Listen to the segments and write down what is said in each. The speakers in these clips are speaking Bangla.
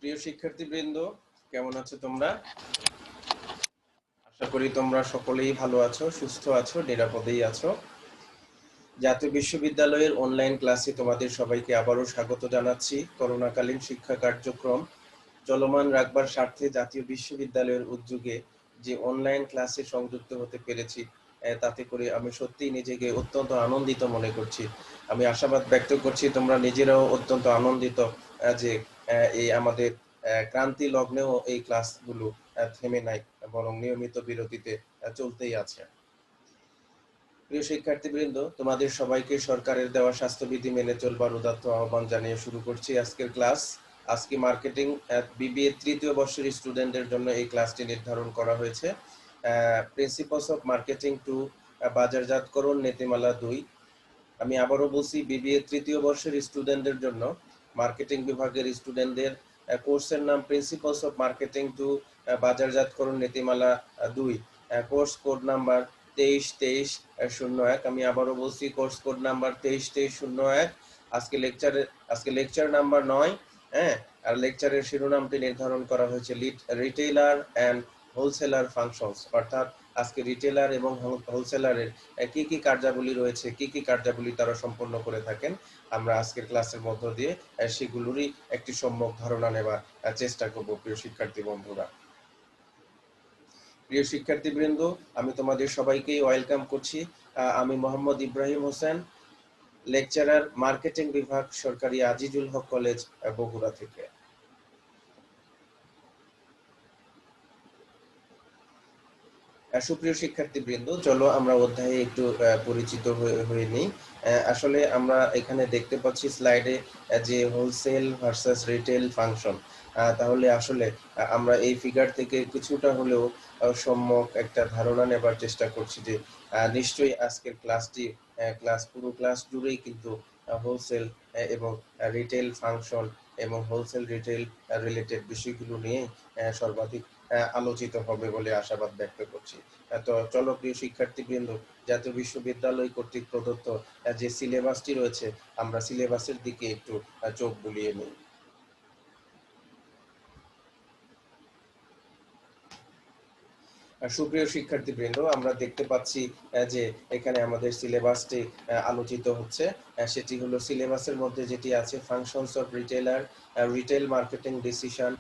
প্রিয় শিক্ষার্থীবৃন্দ, কেমন আছো তোমরা? আশা করি তোমরা সকলেই ভালো আছো, সুস্থ আছো, নিরাপদেই আছো। জাতীয় বিশ্ববিদ্যালয়ের অনলাইন ক্লাসে তোমাদের সবাইকে আবারও স্বাগত জানাচ্ছি। করোনাকালীন শিক্ষা কার্যক্রম চলমান রাখবার স্বার্থে জাতীয় বিশ্ববিদ্যালয়ের উদ্যোগে যে অনলাইন ক্লাসে সংযুক্ত হতে পেরেছি, তাতে করে আমি সত্যিই নিজেকে অত্যন্ত আনন্দিত মনে করছি। আমি আশাবাদ ব্যক্ত করছি তোমরা নিজেরাও অত্যন্ত আনন্দিত যে এই আমাদের ক্রান্তি লগ্নেও এই ক্লাসগুলো থেমে নাই, বরং নিয়মিত বিরতিতে চলতেই আছে। প্রিয় শিক্ষার্থীবৃন্দ, তোমাদের সবাইকে সরকারের দেওয়া স্বাস্থ্যবিধি মেনে চলবার উদাত্ত আহ্বান জানিয়ে শুরু করছি আজকের ক্লাস। আজকে মার্কেটিং বিবিএ তৃতীয় বর্ষের স্টুডেন্টদের জন্য এই ক্লাসটি নির্ধারণ করা হয়েছে। প্রিন্সিপালস অফ মার্কেটিং টু, বাজারজাতকরণ নীতিমালা 2। আমি আবারও বলছি, বিবিএ তৃতীয় বর্ষের স্টুডেন্টদের জন্য, মার্কেটিং বিভাগের স্টুডেন্টদের কোর্সের নাম প্রিন্সিপালস অফ মার্কেটিং টু, বাজারজাতকরণ নীতিমালা 2। Course code number 232301। আমি আবারও বলছি, কোর্স কোড নাম্বার 232301। আজকে লেকচার নাম্বার 9। হ্যাঁ, আর লেকচারের শিরোনামটি নির্ধারণ করা হয়েছে রিটেইলার অ্যান্ড হোলসেলার ফাংশনস, অর্থাৎ আজকে রিটেইলার এবং হোলসেলারের কি কি কার্যাবলী রয়েছে, কি কি কার্যাবলী তারা সম্পন্ন করে থাকেন, আমরা আজকের ক্লাসের মধ্য দিয়ে সেগুলোরই একটি সম্যক ধারণা নেবার চেষ্টা করব। প্রিয় শিক্ষার্থী বন্ধুরা, প্রিয় শিক্ষার্থীবৃন্দ, আমি তোমাদের সবাইকেই ওয়েলকাম করছি। আমি মোহাম্মদ ইব্রাহিম হোসেন, লেকচারার, মার্কেটিং বিভাগ, সরকারি আজিজুল হক কলেজ, বগুড়া থেকে। সুপ্রিয় শিক্ষার্থীবৃন্দ, চলো আমরা অধ্যায়ে একটু পরিচিত হয়ে নিই। আসলে আমরা এখানে দেখতে পাচ্ছি স্লাইডে যে হোলসেল ভার্সাস রিটেল ফাংশন। তাহলে আসলে আমরা এই ফিগার থেকে কিছুটা হলেও সম্যক একটা ধারণা নেবার চেষ্টা করছি যে নিশ্চয়ই আজকের পুরো ক্লাস জুড়েই কিন্তু হোলসেল এবং রিটেল ফাংশন এবং হোলসেল রিটেল রিলেটেড বিষয়গুলো নিয়ে সর্বাধিক আলোচিত হবে বলে আশাবাদ ব্যক্ত করছি। তো চলো প্রিয় শিক্ষার্থীবৃন্দ, জাতীয় বিশ্ববিদ্যালয় কর্তৃক প্রদত্ত যে সিলেবাসটি রয়েছে, আমরা সিলেবাসের দিকে একটু চোখ বুলিয়ে নিই। সুপ্রিয় শিক্ষার্থীবৃন্দ, আমরা দেখতে পাচ্ছি যে এখানে আমাদের সিলেবাসটি আলোচিত হচ্ছে। সেটি হলো, সিলেবাসের মধ্যে যেটি আছে, functions of retailer, retail marketing decision,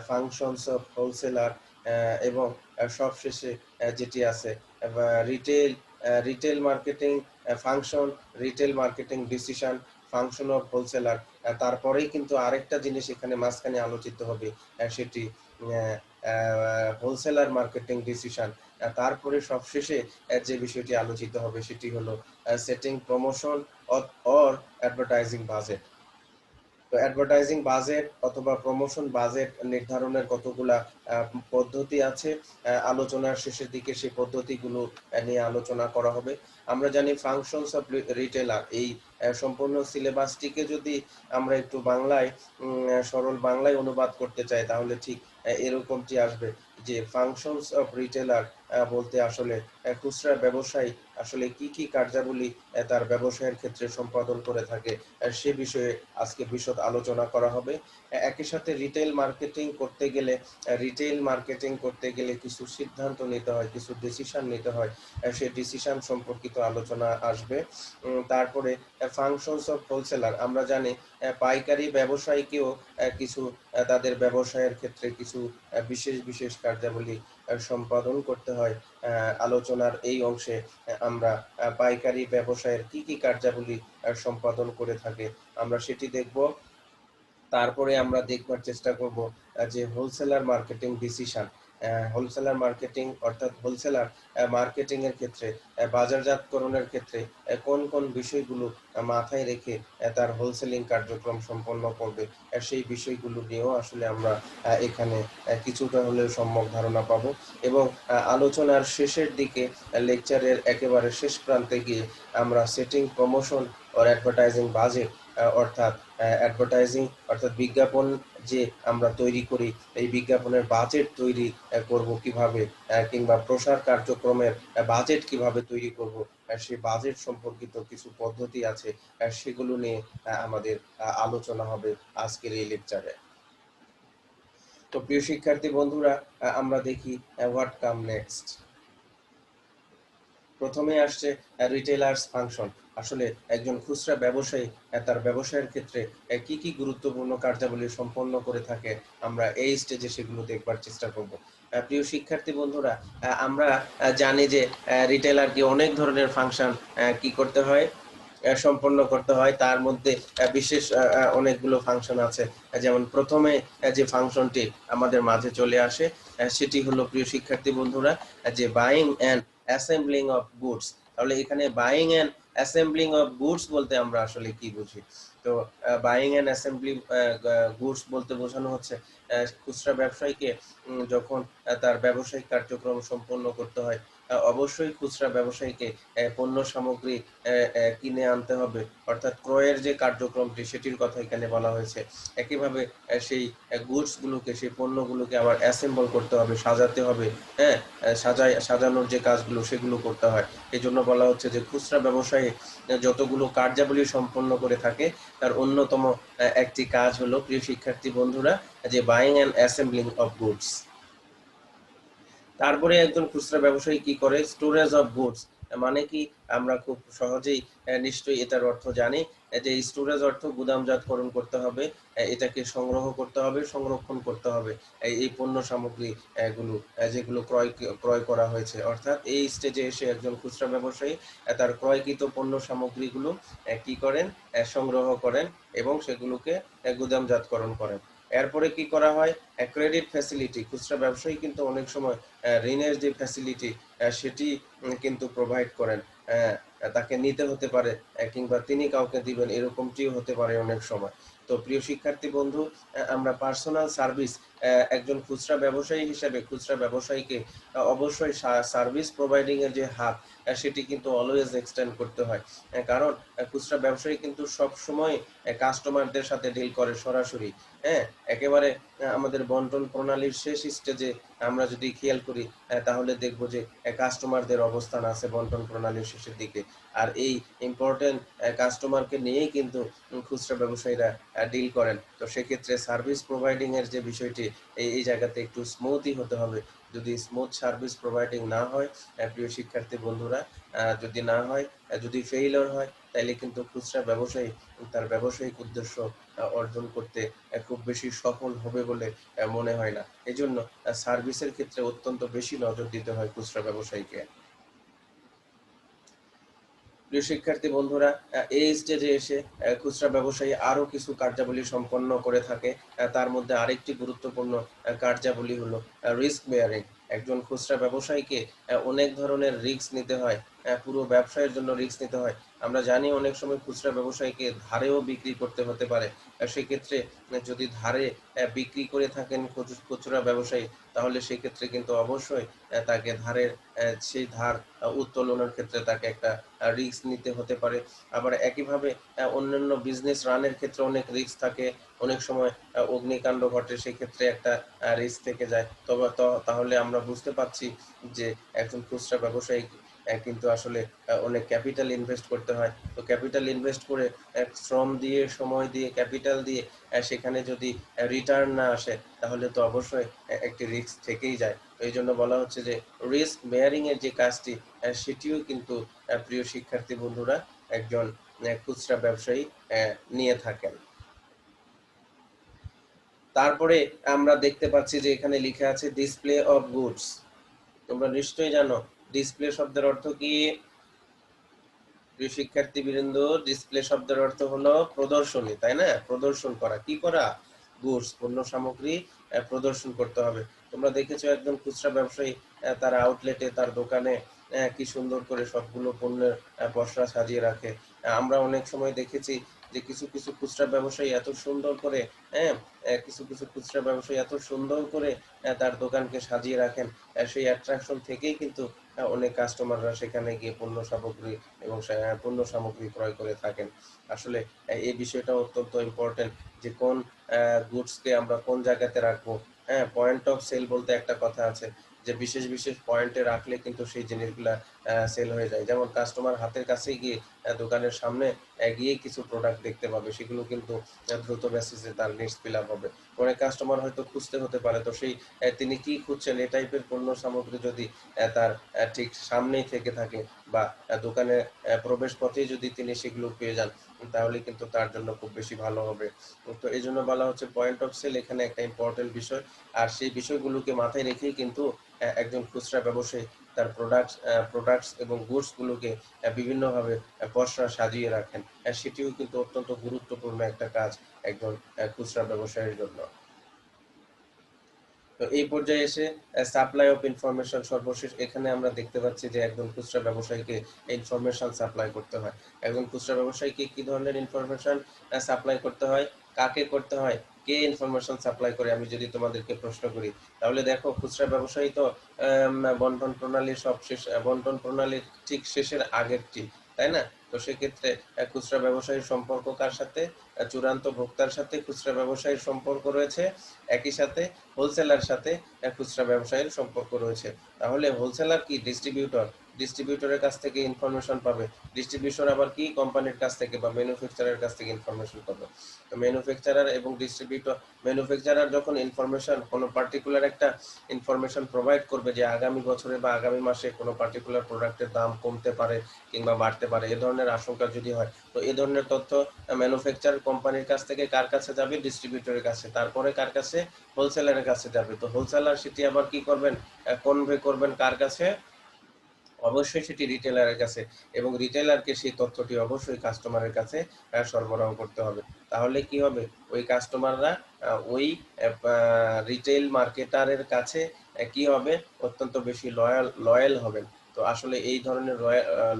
functions of wholesaler, এবং সবশেষে যেটি আছে retail marketing function, retail marketing decision, function of wholesaler. তারপরেই কিন্তু আরেকটা জিনিস এখানে মাঝখানে আলোচিত হবে, সেটি হোলসেলার মার্কেটিং ডিসিশন। তারপরে সবশেষে যে বিষয়টি আলোচিত হবে সেটি হলো setting promotion or advertising budget. তো অ্যাডভার্টাইজিং বাজেট অথবা প্রমোশন বাজেট নির্ধারণের কতগুলা পদ্ধতি আছে, আলোচনার শেষের দিকে সেই পদ্ধতিগুলো নিয়ে আলোচনা করা হবে। আমরা জানি ফাংশনস অফ রিটেলার, এই সম্পূর্ণ সিলেবাসটিকে যদি আমরা একটু বাংলায়, সরল বাংলায় অনুবাদ করতে চাই, তাহলে ঠিক এরকমটি আসবে যে ফাংশনস অফ রিটেলার বলতে আসলে খুচরা ব্যবসায়ী আসলে কি কি কার্যাবলী তার ব্যবসায়ের ক্ষেত্রে সম্পাদন করে থাকে, সে বিষয়ে আজকে বিশদ আলোচনা করা হবে। একই সাথে রিটেল মার্কেটিং করতে গেলে কিছু সিদ্ধান্ত নিতে হয়, কিছু ডিসিশন নিতে হয়, সেই ডিসিশন সম্পর্কিত আলোচনা আসবে। তারপরে ফাংশনস অফ হোলসেলার, আমরা জানি পাইকারি ব্যবসায়ীকেও কিছু তাদের ব্যবসায়ের ক্ষেত্রে কিছু বিশেষ বিশেষ কার্যাবলী সম্পাদন করতে হয়। আলোচনার এই অংশে আমরা পাইকারি ব্যবসায়ের কি কি কার্যাবলী সম্পাদন করে থাকে আমরা সেটি দেখব। তারপরে আমরা দেখবার চেষ্টা করব যে wholesaler marketing decision, wholesaler marketing অর্থাৎ হোলসেলার মার্কেটিং এর ক্ষেত্রে, বাজারজাতকরণের ক্ষেত্রে কোন কোন বিষয়গুলো মাথায় রেখে তার হোলসেলিং কার্যক্রম সম্পন্ন করবে, সেই বিষয়গুলো নিয়েও আসলে আমরা এখানে কিছুটা হলেও সম্যক ধারণা পাব। এবং আলোচনার শেষের দিকে, লেকচারের একেবারে শেষ প্রান্তে গিয়ে আমরা setting promotion or advertising budget, অর্থাৎ বিজ্ঞাপন যে আমরা তৈরি করি, এই বিজ্ঞাপনের বাজেট তৈরি করব কিভাবে, কিংবা প্রসার কার্যক্রমের বাজেট কিভাবে তৈরি করব, সেই বাজেট সম্পর্কিত কিছু পদ্ধতি আছে, সেগুলো নিয়ে আমাদের আলোচনা হবে আজকের এই লেকচারে। তো প্রিয় শিক্ষার্থী বন্ধুরা, আমরা দেখি হোয়াট কাম নেক্সট। প্রথমে আসছে রিটেলার্স ফাংশন। আসলে একজন খুচরা ব্যবসায়ী তার ব্যবসায়ের ক্ষেত্রে কি কি গুরুত্বপূর্ণ কার্যাবলী সম্পন্ন করে থাকে, আমরা এই স্টেজে সেগুলো দেখবার চেষ্টা করব। প্রিয় শিক্ষার্থী বন্ধুরা, আমরা জানি যে রিটেলারকে অনেক ধরনের ফাংশন কি করতে হয়, সম্পন্ন করতে হয়। তার মধ্যে বিশেষ অনেকগুলো ফাংশন আছে। যেমন প্রথমে যে ফাংশনটি আমাদের মাঝে চলে আসে সেটি হলো, প্রিয় শিক্ষার্থী বন্ধুরা, যে buying and assembling of goods. তাহলে এখানে buying and assembling of goods বলতে আমরা আসলে কি বুঝি? তো বাইং অ্যান্ড অ্যাসেম্বলি গুডস বলতে বোঝানো হচ্ছে খুচরা ব্যবসায়ীকে যখন তার ব্যবসায়িক কার্যক্রম সম্পন্ন করতে হয়, অবশ্যই খুচরা ব্যবসায়ীকে পণ্য সামগ্রী কিনে আনতে হবে, অর্থাৎ ক্রয়ের যে কার্যক্রমটি সেটির কথা এখানে বলা হয়েছে। একইভাবে সেই গুডসগুলোকে, সেই পণ্যগুলোকে আবার অ্যাসেম্বল করতে হবে, সাজাতে হবে। হ্যাঁ, সাজানোর যে কাজগুলো সেগুলো করতে হয়। এই জন্য বলা হচ্ছে যে খুচরা ব্যবসায়ী যতগুলো কার্যাবলী সম্পন্ন করে থাকে তার অন্যতম একটি কাজ হলো, প্রিয় শিক্ষার্থী বন্ধুরা, যে buying and assembling of goods. তারপরে একজন খুচরা ব্যবসায়ী কি করে? Storage of goods. মানে কি? আমরা খুব সহজেই নিশ্চয়ই এটার অর্থ জানি যে স্টোরেজ অর্থ গুদামজাতকরণ করতে হবে, এটাকে সংগ্রহ করতে হবে, সংরক্ষণ করতে হবে এই পণ্য সামগ্রী গুলো, যেগুলো ক্রয় করা হয়েছে। অর্থাৎ এই স্টেজে এসে একজন খুচরা ব্যবসায়ী তার ক্রয়কৃত পণ্য সামগ্রীগুলো কি করেন? সংগ্রহ করেন এবং সেগুলোকে গুদামজাতকরণ করেন। এরপরে কি করা হয়? Credit facility. খুচরা ব্যবসায়ী কিন্তু অনেক সময় ঋণের যে ফ্যাসিলিটি সেটি কিন্তু প্রোভাইড করেন। তাকে নিতে হতে পারে কিংবা তিনি কাউকে দিবেন, এরকমটিও হতে পারে অনেক সময়। তো প্রিয় শিক্ষার্থী বন্ধু, আমরা পার্সোনাল সার্ভিস, একজন খুচরা ব্যবসায়ী হিসেবে খুচরা ব্যবসায়ীকে অবশ্যই সার্ভিস প্রোভাইডিং এর যে হাত সেটি কিন্তু অলওয়েজ এক্সটেন্ড করতে হয়। কারণ খুচরা ব্যবসায়ী কিন্তু সব সময় কাস্টমারদের সাথে ডিল করে সরাসরি। হ্যাঁ, একেবারে আমাদের বন্টন প্রণালীর শেষ স্টেজে আমরা যদি খেয়াল করি তাহলে দেখব যে কাস্টমারদের অবস্থান আছে বন্টন প্রণালীর শেষের দিকে। আর এই ইম্পর্টেন্ট কাস্টমারকে নিয়েই কিন্তু খুচরা ব্যবসায়ীরা ডিল করেন। তো সেক্ষেত্রে সার্ভিস প্রোভাইডিং এর যে বিষয়টি, এই জায়গাতে একটু স্মুথই হতে হবে। যদি স্মুথ সার্ভিস প্রোভাইডিং না হয়, প্রিয় শিক্ষার্থী বন্ধুরা, যদি না হয়, যদি ফেইলিওর হয়, তাইলে কিন্তু খুচরা ব্যবসায়ী তার ব্যবসায়িক উদ্দেশ্য অর্জন করতে খুব বেশি সফল হবে বলে মনে হয় না। এজন্য সার্ভিসের ক্ষেত্রে অত্যন্ত বেশি নজর দিতে হয় খুচরা ব্যবসায়ীকে। প্রিয় শিক্ষার্থী বন্ধুরা, এই স্টেজে এসে খুচরা ব্যবসায়ী আরো কিছু কার্যাবলী সম্পন্ন করে থাকে। তার মধ্যে আরেকটি গুরুত্বপূর্ণ কার্যাবলী হলো রিস্ক বেয়ারিং। একজন খুচরা ব্যবসায়ীকে অনেক ধরনের রিস্ক নিতে হয়, পুরো ব্যবসায়ের জন্য রিস্ক নিতে হয়। আমরা জানি অনেক সময় খুচরা ব্যবসায়ীকে ধারেও বিক্রি করতে হতে পারে। সেক্ষেত্রে যদি ধারে বিক্রি করে থাকেন খুচরা ব্যবসায়ী, তাহলে সেক্ষেত্রে কিন্তু অবশ্যই তাকে ধারের সেই ধার উত্তোলনের ক্ষেত্রে তাকে একটা রিস্ক নিতে হতে পারে। আবার একইভাবে অন্যান্য বিজনেস রানের ক্ষেত্রে অনেক রিস্ক থাকে। অনেক সময় অগ্নিকাণ্ড ঘটে, সেক্ষেত্রে একটা রিস্ক থেকে যায়। তবে তাহলে আমরা বুঝতে পারছি যে একজন খুচরা ব্যবসায়ী কিন্তু আসলে অনেক ক্যাপিটাল ইনভেস্ট করতে হয়। তো ক্যাপিটাল ইনভেস্ট করে শ্রম দিয়ে, সময় দিয়ে, ক্যাপিটাল দিয়ে সেখানে যদি রিটার্ন না আসে, তাহলে তো অবশ্যই একটি রিস্ক থেকেই যায়। তো এই জন্য বলা হচ্ছে যে রিস্ক বেয়ারিং এর যে কাজটি সেটিও কিন্তু প্রিয় শিক্ষার্থী বন্ধুরা একজন খুচরা ব্যবসায়ী নিয়ে থাকেন। তারপরে আমরা দেখতে পাচ্ছি যে এখানে লিখা আছে ডিসপ্লে অফ গুডস। তোমরা নিশ্চয়ই জানো ডিসপ্লে শব্দের অর্থ কি? প্রিয় শিক্ষার্থী বৃন্দ, ডিসপ্লে শব্দের অর্থ হলো প্রদর্শনী, তাই না? প্রদর্শন করা, কি করা? গুডস, পণ্য সামগ্রী প্রদর্শন করতে হবে। তোমরা দেখেছো একজন খুচরা ব্যবসায়ী তার আউটলেটে, তার দোকানে কি সুন্দর করে সবগুলো পণ্যের পসরা সাজিয়ে রাখে। আমরা অনেক সময় দেখেছি যে কিছু কিছু খুচরা ব্যবসায়ী এত সুন্দর করে, হ্যাঁ, কিছু কিছু খুচরা ব্যবসায়ী এত সুন্দর করে তার দোকানকে সাজিয়ে রাখেন, সেই অ্যাট্রাকশন থেকেই কিন্তু অনেক কাস্টমাররা সেখানে গিয়ে পণ্য সামগ্রী ক্রয় করে থাকেন। আসলে এই বিষয়টা অত্যন্ত ইম্পর্টেন্ট যে কোন গুডসকে আমরা কোন জায়গাতে রাখবো। হ্যাঁ, পয়েন্ট অফ সেল বলতে একটা কথা আছে। যে বিশেষ বিশেষ পয়েন্টে রাখলে কিন্তু সেই জিনিসগুলা সেল হয়ে যায়। যেমন কাস্টমার হাতের কাছে গিয়ে দোকানের সামনে গিয়ে কিছু প্রোডাক্ট দেখতে পাবে, সেগুলো কিন্তু দ্রুত বেসিসে তার নিডস ফিল আপ হবে। অনেক কাস্টমার হয়তো খুঁজতে হতে পারে, তো সেই তিনি কি খুঁজছেন এই টাইপের পণ্য সামগ্রী যদি তার ঠিক সামনেই থেকে থাকে বা দোকানে প্রবেশ পথেই যদি তিনি সেগুলো পেয়ে যান, তাহলে কিন্তু তার জন্য খুব বেশি ভালো হবে। তো এই জন্য বলা হচ্ছে পয়েন্ট অফ সেল এখানে একটা ইম্পর্টেন্ট বিষয়। আর সেই বিষয়গুলোকে মাথায় রেখেই কিন্তু একজন খুচরা ব্যবসায়ী তার প্রোডাক্টস এবং গুডস গুলোকে বিভিন্নভাবে পসরা সাজিয়ে রাখেন। সেটিও কিন্তু অত্যন্ত গুরুত্বপূর্ণ একটা কাজ একজন খুচরা ব্যবসায়ীর জন্য। তো এই পর্যায়ে এসে সাপ্লাই অফ ইনফরমেশন সর্বশেষ এখানে আমরা দেখতে পাচ্ছি যে একজন খুচরা ব্যবসায়ীকে ইনফরমেশন সাপ্লাই করতে হয়। একজন খুচরা ব্যবসায়ীকে কি ধরনের ইনফরমেশন সাপ্লাই করতে হয়, কাকে করতে হয়, কে ইনফরমেশন সাপ্লাই করে, আমি যদি তোমাদেরকে প্রশ্ন করি তাহলে দেখো খুচরা ব্যবসায়ী তো বন্টন প্রণালীর সব শেষ, বন্টন প্রণালীর ঠিক শেষের আগেরটি, তাই না? তো সেক্ষেত্রে খুচরা ব্যবসায়ীর সম্পর্ক কার সাথে? চূড়ান্ত ভোক্তার সাথে খুচরা ব্যবসায়ীর সম্পর্ক রয়েছে, একই সাথে হোলসেলার সাথে খুচরা ব্যবসায়ীর সম্পর্ক রয়েছে। তাহলে হোলসেলার কি? ডিস্ট্রিবিউটর। ডিস্ট্রিবিউটরের কাছ থেকে ইনফরমেশন পাবে। ডিস্ট্রিবিউশন আবার কি? কোম্পানির কাছ থেকে বা ম্যানুফ্যাকচারারের কাছ থেকে ইনফরমেশন পাবে। তো ম্যানুফ্যাকচারার এবং ডিস্ট্রিবিউটর, ম্যানুফ্যাকচারার যখন ইনফরমেশন কোনো পার্টিকুলার একটা ইনফরমেশন প্রোভাইড করবে যে আগামী বছরে বা আগামী মাসে কোনো পার্টিকুলার প্রোডাক্টের দাম কমতে পারে কিংবা বাড়তে পারে, এ ধরনের আশঙ্কা যদি হয়, তো এ ধরনের তথ্য ম্যানুফ্যাকচারার কোম্পানির কাছ থেকে কার কাছে যাবে? ডিস্ট্রিবিউটরের কাছে। তারপরে কার কাছে? হোলসেলারের কাছে যাবে। তো হোলসেলার সেটি আবার কি করবেন? কনভে করবেন কার কাছে? অবশ্যই সেটি রিটেলারের কাছে, এবং রিটেলারকে সেই তথ্যটি অবশ্যই কাস্টমারের কাছে সরবরাহ করতে হবে। তাহলে কি হবে? ওই কাস্টমাররা ওই রিটেল মার্কেটারের কাছে কি হবে? অত্যন্ত বেশি লয়াল হবেন। তো আসলে এই ধরনের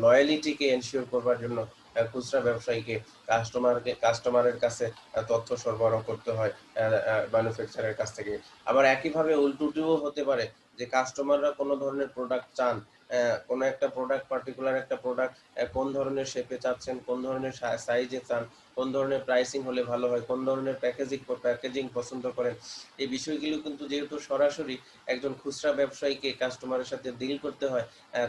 লয়ালিটিকে এনশিওর করবার জন্য খুচরা ব্যবসায়ীকে কাস্টমারের কাছে তথ্য সরবরাহ করতে হয় ম্যানুফ্যাকচারের কাছ থেকে। আবার একইভাবে উল্টোটিও হতে পারে যে কাস্টমাররা কোনো ধরনের প্রোডাক্ট চান, কোনো একটা প্রোডাক্ট, পার্টিকুলার একটা প্রোডাক্ট কোন ধরনের শেপে চাচ্ছেন, কোন ধরনের সাইজে চান, কোন ধরনের প্রাইসিং হলে ভালো হয়, কোন ধরনের প্যাকেজিং পছন্দ করেন, এই বিষয়গুলো কিন্তু যেহেতু সরাসরি একজন খুচরা ব্যবসায়ীকে কাস্টমারের সাথে ডিল করতে হয়,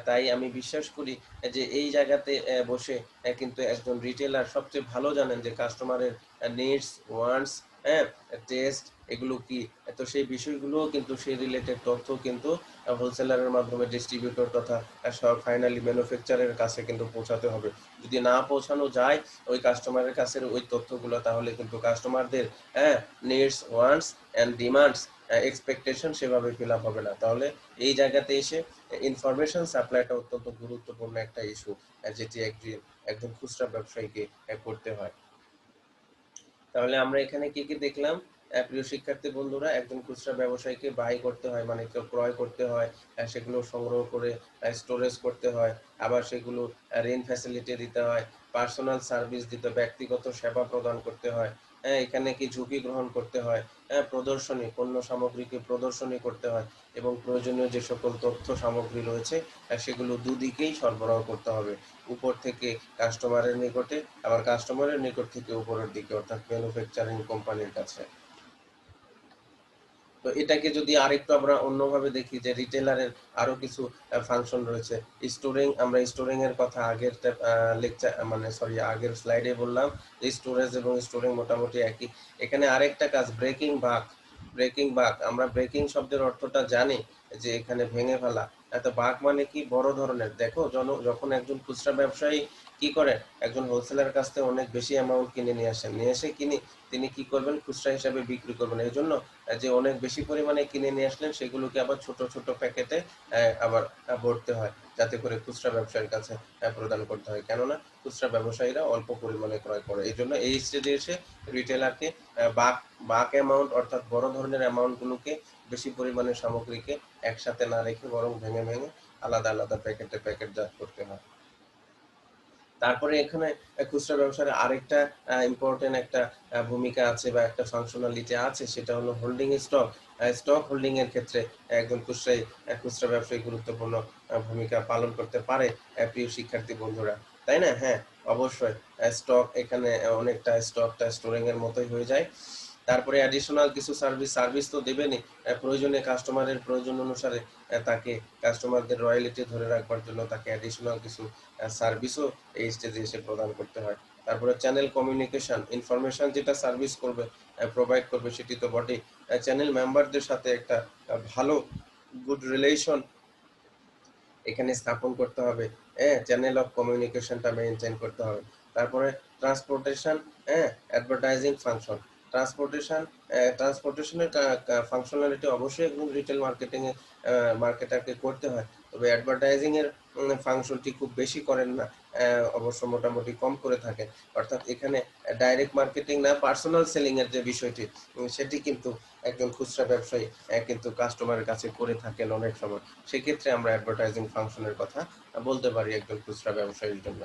তাই আমি বিশ্বাস করি যে এই জায়গাতে বসে কিন্তু একজন রিটেলার সবচেয়ে ভালো জানেন যে কাস্টমারের নিডস, ওয়ান্টস, হ্যাঁ, টেস্ট এগুলো কি। তো সেই বিষয়গুলোও কিন্তু সেই রিলেটেড তথ্য কিন্তু হোলসেলারের মাধ্যমে ডিস্ট্রিবিউটর তথা ফাইনালি ম্যানুফ্যাকচারের কাছে কিন্তু পৌঁছাতে হবে। যদি না পৌঁছানো যায় ওই কাস্টমারের কাছে ওই তথ্যগুলো, তাহলে কিন্তু কাস্টমারদের needs, wants and demands, expectation সেভাবে ফিল আপ হবে না। তাহলে এই জায়গাতে এসে ইনফরমেশন সাপ্লাইটা অত্যন্ত গুরুত্বপূর্ণ একটা ইস্যু, যেটি একজন খুচরা ব্যবসায়ীকে করতে হয়। তাহলে আমরা এখানে কি কি দেখলাম? প্রিয় শিক্ষার্থী বন্ধুরা, একজন খুচরা ব্যবসায়ীকে বাই করতে হয় মানে ক্রয় করতে হয়, সেগুলো সংগ্রহ করে স্টোরেজ করতে হয়, আবার সেগুলো রেন্ট ফ্যাসিলিটি দিতে হয়, পার্সোনাল সার্ভিস দিতে, ব্যক্তিগত সেবা প্রদান করতে হয়, এখানে কি ঝুঁকি গ্রহণ করতে হয়, প্রদর্শনী, পণ্য সামগ্রীকে প্রদর্শনী করতে হয়, এবং প্রয়োজনীয় যে সকল তথ্য সামগ্রী রয়েছে সেগুলো দুদিকেই সরবরাহ করতে হবে, উপর থেকে কাস্টমারের নিকটে, আবার কাস্টমারের নিকট থেকে উপরের দিকে অর্থাৎ ম্যানুফ্যাকচারিং কোম্পানির কাছে। তো এটাকে যদি আরেকটু আমরা অন্যভাবে দেখি যে রিটেলারের আরো কিছু ফাংশন রয়েছে। স্টোরিং, আমরা স্টোরিং এর কথা আগের লেকচার মানে সরি আগের স্লাইডে বললাম যে স্টোরেজ এবং স্টোরিং মোটামুটি একই। এখানে আরেকটা কাজ ব্রেকিং বাক। ব্রেকিং বাক, আমরা ব্রেকিং শব্দের অর্থটা জানি যে এখানে ভেঙে ফেলা। এত বাক মানে কি? বড় ধরনের। দেখো যখন একজন খুচরা ব্যবসায়ী কি করে, একজন হোলসেলার কাছ থেকে অনেক বেশি অ্যামাউন্ট কিনে নিয়ে আসেন, নিয়ে এসে তিনি কি করবেন? খুচরা হিসাবে বিক্রি করবেন। এই জন্য যে অনেক বেশি পরিমাণে কিনে নিয়ে আসলেন সেগুলোকে আবার ছোট ছোট প্যাকেটে আবার ভরতে হয়, যাতে করে খুচরা ব্যবসায়ীর কাছে প্রদান করতে হয়। কেননা খুচরা ব্যবসায়ীরা অল্প পরিমাণে ক্রয় করে। এই জন্য এই স্টেজে এসে রিটেলারকে বাক বাক অ্যামাউন্ট অর্থাৎ বড় ধরনের অ্যামাউন্টগুলোকে, বেশি পরিমাণের সামগ্রীকে একসাথে না রেখে বরং ভেঙে ভেঙে আলাদা আলাদা প্যাকেটজাত করতে হয়। তারপরে এখানে খুচরা ব্যবসার আরেকটা ইম্পর্টেন্ট একটা ভূমিকা আছে বা একটা ফাংশনালিটি আছে, সেটা হলো হোল্ডিং স্টক। স্টক হোল্ডিং এর ক্ষেত্রে একজন খুচরা ব্যবসায়ী গুরুত্বপূর্ণ ভূমিকা পালন করতে পারে, প্রিয় শিক্ষার্থী বন্ধুরা, তাই না? হ্যাঁ, অবশ্যই স্টক এখানে অনেকটা স্টকটা স্টোরিং এর মতোই হয়ে যায়। তারপরে অ্যাডিশনাল কিছু সার্ভিস তো দেবেনই, প্রয়োজনে কাস্টমারের প্রয়োজন অনুসারে তাকে কাস্টমারদের রয়্যালিটি ধরে রাখবার জন্য তাকে অ্যাডিশনাল কিছু সার্ভিসও এই স্টেজে এসে প্রদান করতে হয়। তারপরে চ্যানেল কমিউনিকেশন, ইনফরমেশন যেটা সার্ভিস করবে প্রোভাইড করবে সেটি তো বটেই, চ্যানেল মেম্বারদের সাথে একটা ভালো গুড রিলেশন এখানে স্থাপন করতে হবে, হ্যাঁ, চ্যানেল অফ কমিউনিকেশনটা মেনটেন করতে হবে। তারপরে ট্রান্সপোর্টেশন, হ্যাঁ, অ্যাডভার্টাইজিং ফাংশন, ট্রান্সপোর্টেশন ট্রান্সপোর্টেশনের ফাংশনালিটি অবশ্যই একদম রিটেল মার্কেটারকে করতে হয়, তবে অ্যাডভার্টাইজিং এর ফাংশনটি খুব বেশি করেন না, অবশ্য মোটামুটি কম করে থাকেন। অর্থাৎ এখানে ডাইরেক্ট মার্কেটিং না, পার্সোনাল সেলিং এর যে বিষয়টি সেটি কিন্তু একজন খুচরা ব্যবসায়ী কিন্তু কাস্টমারের কাছে করে থাকেন অনেক সময়। সেক্ষেত্রে আমরা অ্যাডভার্টাইজিং ফাংশনের কথা বলতে পারি একজন খুচরা ব্যবসায়ীর জন্য।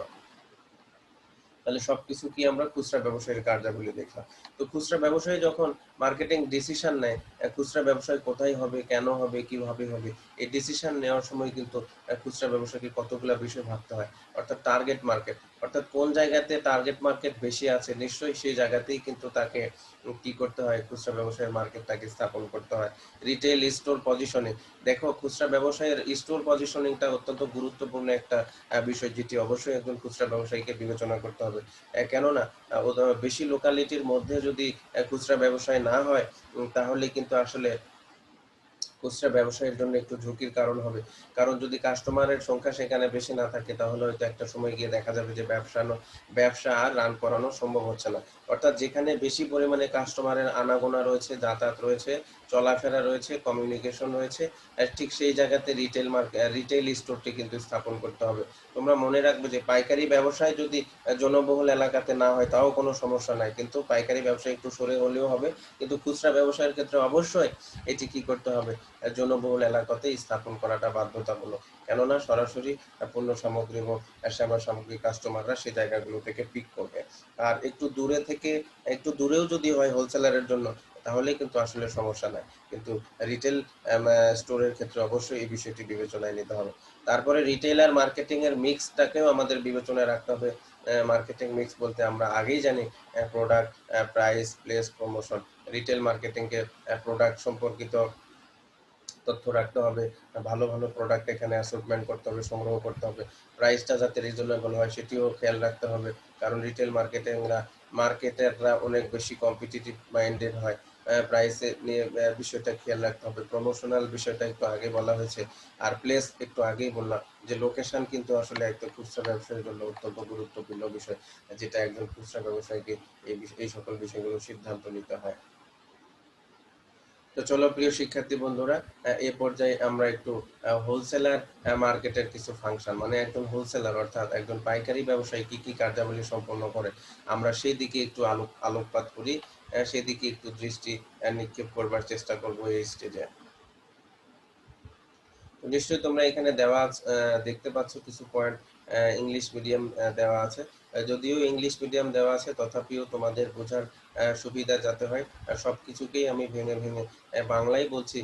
তাহলে সবকিছু কি আমরা খুচরা ব্যবসায়ীর কার্যাবলী দেখলাম। তো খুচরা ব্যবসায়ী যখন মার্কেটিং ডিসিশন নেয়, খুচরা ব্যবসায় কোথায় হবে, কেন হবে, কিভাবে হবে, এই ডিসিশন নেওয়ার সময় কিন্তু খুচরা ব্যবসায়ীকে কতগুলো বিষয় ভাবতে হয়। অর্থাৎ টার্গেট মার্কেট, অর্থাৎ কোন জায়গাতে টার্গেট মার্কেট বেশি আছে নিশ্চয়ই সেই জায়গাতেই কিন্তু তাকে কি করতে হয়, খুচরা ব্যবসায়ের মার্কেটটাকে স্থাপন করতে হয়। রিটেল স্টোর পজিশনিং, দেখো খুচরা ব্যবসায়ের স্টোর পজিশনিংটা অত্যন্ত গুরুত্বপূর্ণ একটা বিষয়, যেটি অবশ্যই একজন খুচরা ব্যবসায়ীকে বিবেচনা করতে হবে। কেননা বেশি লোকালিটির মধ্যে যদি খুচরা ব্যবসায় না হয় তাহলে কিন্তু আসলে খুচরা ব্যবসায়ের জন্য একটু ঝুঁকির কারণ হবে। কারণ যদি কাস্টমারের সংখ্যা সেখানে বেশি না থাকে তাহলে হয়তো একটা সময় গিয়ে দেখা যাবে যে ব্যবসা আর রান করানো সম্ভব হচ্ছে না। অর্থাৎ যেখানে বেশি পরিমাণে কাস্টমারের আনাগোনা রয়েছে, যাতায়াত রয়েছে, চলাফেরা রয়েছে, কমিউনিকেশন রয়েছে, ঠিক সেই জায়গাতে রিটেল স্টোরটি কিন্তু স্থাপন করতে হবে। তোমরা মনে রাখবে যে পাইকারি ব্যবসায় যদি জনবহুল এলাকাতে না হয় তাও কোনো সমস্যা নাই, কিন্তু পাইকারি ব্যবসা একটু সরে হলেও হবে, কিন্তু খুচরা ব্যবসায়ের ক্ষেত্রে অবশ্যই এটি কি করতে হবে, জনবহুল এলাকাতেই স্থাপন করাটা বাধ্যতামূলক। কেননা সরাসরি পণ্য সামগ্রী এবং সেবা সামগ্রী কাস্টমাররা সেই জায়গাগুলো থেকে পিক করবে। আর একটু দূরেও যদি হয় হোলসেলারের জন্য তাহলে কিন্তু আসলে সমস্যা নাই, কিন্তু রিটেল স্টোরের ক্ষেত্রে অবশ্যই এই বিষয়টি বিবেচনায় নিতে হবে। তারপরে রিটেল আর মার্কেটিং এর মিক্সটাকেও আমাদের বিবেচনায় রাখতে হবে। মার্কেটিং মিক্স বলতে আমরা আগেই জানি product, price, place, promotion. Retail মার্কেটিংকে প্রোডাক্ট সম্পর্কিত তথ্য রাখতে হবে, ভালো ভালো প্রোডাক্ট এখানে অ্যাসর্টমেন্ট করতে হবে, সংগ্রহ করতে হবে, প্রাইসটা যাতে রিজনেবল হয় সেটিও খেয়াল রাখতে হবে। কারণ রিটেল মার্কেটাররা অনেক বেশি কম্পিটিটিভ মাইন্ডেড হয়, প্রাইসে নিয়ে বিষয়টা খেয়াল রাখতে হবে। প্রমোশনাল বিষয়টা একটু আগে বলা হয়েছে। আর প্লেস একটু আগেই বললাম যে লোকেশন কিন্তু আসলে একটা খুচরা ব্যবসায়ীর জন্য অত্যন্ত গুরুত্বপূর্ণ বিষয়, যেটা একজন খুচরা ব্যবসায়ীকে এই সকল বিষয়গুলো সিদ্ধান্ত নিতে হয়। তো চলো প্রিয় শিক্ষার্থী বন্ধুরা, এ পর্যায়ে আমরা একটু হোলসেলার মার্কেটের কিছু ফাংশন, মানে একজন হোলসেলার অর্থাৎ একজন পাইকারি ব্যবসায়ী কি কি কার্যাবলী সম্পন্ন করে আমরা সেই দিকে একটু আলোকপাত করি, সেদিকে একটু দৃষ্টি নিক্ষেপ করবার চেষ্টা করব এই স্টেজে। নিশ্চয়ই তোমরা এখানে দেখতে পাচ্ছ কিছু পয়েন্ট ইংলিশ মিডিয়াম দেওয়া আছে। যদিও ইংলিশ মিডিয়াম দেওয়া আছে তথাপিও তোমাদের বোঝার সুবিধা যাতে হয়, সবকিছুকেই আমি ভেঙে ভেঙে বাংলায় বলছি,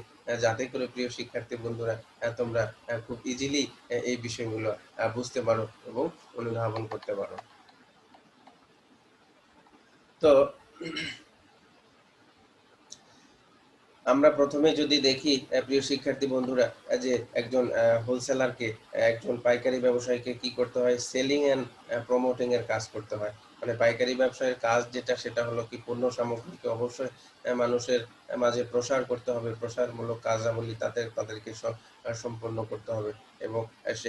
যাতে করে প্রিয় শিক্ষার্থী বন্ধুরা তোমরা খুব ইজিলি এই বিষয়গুলো বুঝতে পারো এবং অনুধাবন করতে পারো। তো আমরা প্রথমে যদি দেখি প্রিয় শিক্ষার্থী বন্ধুরা, যে একজন হোলসেলারকে, একজন পাইকারি ব্যবসায়ীকে কি করতে হয়, সেলিং এন্ড প্রমোটিং এর কাজ করতে হয়। মানে পাইকারি ব্যবসায়ের কাজ যেটা সেটা হলো কি পণ্য সামগ্রীকে অবশ্যই মানুষের মাঝে প্রসার করতে হবে, প্রসারমূলক কার্যাবলী তাদেরকে সম্পন্ন করতে হবে, এবং সে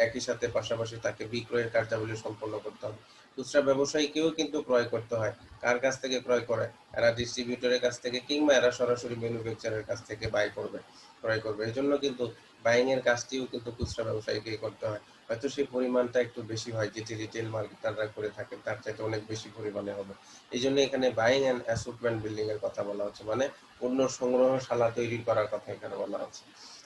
একই সাথে পাশাপাশি তাকে বিক্রয়ের কার্যাবলী সম্পন্ন করতে হবে। খুচরা ব্যবসায়ীকেও কিন্তু ক্রয় করতে হয়। কার কাছ থেকে ক্রয় করে? এরা ডিস্ট্রিবিউটরের কাছ থেকে কিংবা এরা সরাসরি ম্যানুফ্যাকচারের কাছ থেকে ক্রয় করবে। এই জন্য কিন্তু বাইং এর কাজটিও কিন্তু খুচরা ব্যবসায়ীকে করতে হয়। হয়তো সেই পরিমাণটা একটু বেশি হয়, যেটি রিটেল মার্কেটাররা করে থাকেন তার চাইতে অনেক বেশি পরিমাণে হবে। এই জন্য এখানে বাইং অ্যান্ড অ্যাসর্টমেন্ট বিল্ডিং এর কথা বলা হচ্ছে, মানে পণ্য সংগ্রহশালা তৈরি করার কথা এখানে বলা হচ্ছে।